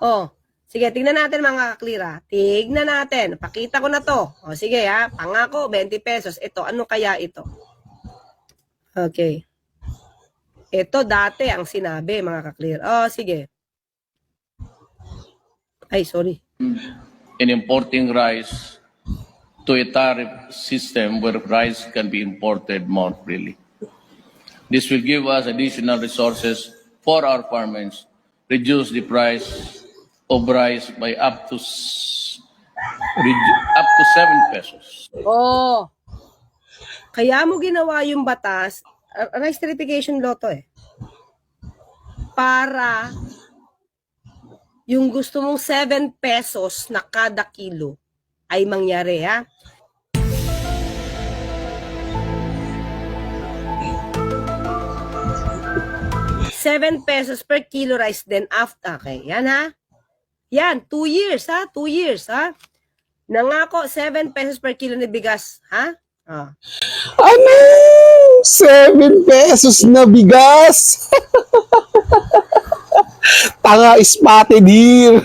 Oh, sige, tingnan natin mga kaklira. Tignan natin. Pakita ko na to. O, sige ha. Pangako, 20 pesos. Ito, ano kaya ito? Okay. Ito dati ang sinabi, mga kaklira. Oh, sige. Ay, sorry. In importing rice to a tariff system where rice can be imported more freely. This will give us additional resources for our farmers, reduce the price of rice by up to 7 pesos. Oh. Kaya mo ginawa yung batas, rice certification law to para yung gusto mong 7 pesos na kada kilo ay mangyari, ha? ₱7 per kilo rice then after. Okay, yan ha? Yan, 2 years ha? 2 years ha? Nangako, 7 pesos per kilo na bigas, ha? Ah. Ano? 7 pesos na bigas. Tanga spotted here.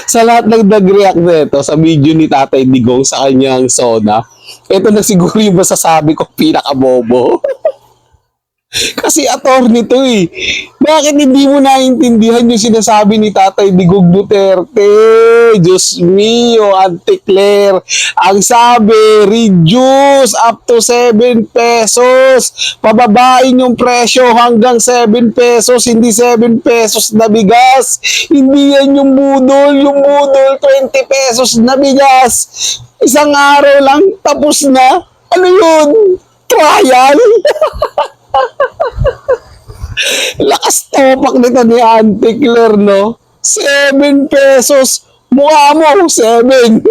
Sa lahat ng nag-react nito sa video ni Tatay Digong sa kanyang soda, ito na siguro yung masasabi ko pinakabobo. Kasi attorney to eh. Bakit hindi mo naiintindihan yung sinasabi ni Tatay Digong Duterte? Diyos mio, Auntie Claire. Ang sabi, reduce up to 7 pesos. Pababain yung presyo hanggang 7 pesos, hindi 7 pesos na bigas. Hindi yan yung budol. Yung budol, 20 pesos na bigas. Isang araw lang, tapos na. Ano yun? Trial? Lakas topak nito ni Auntie Claire, no? 7 pesos. Mukha mo, 7.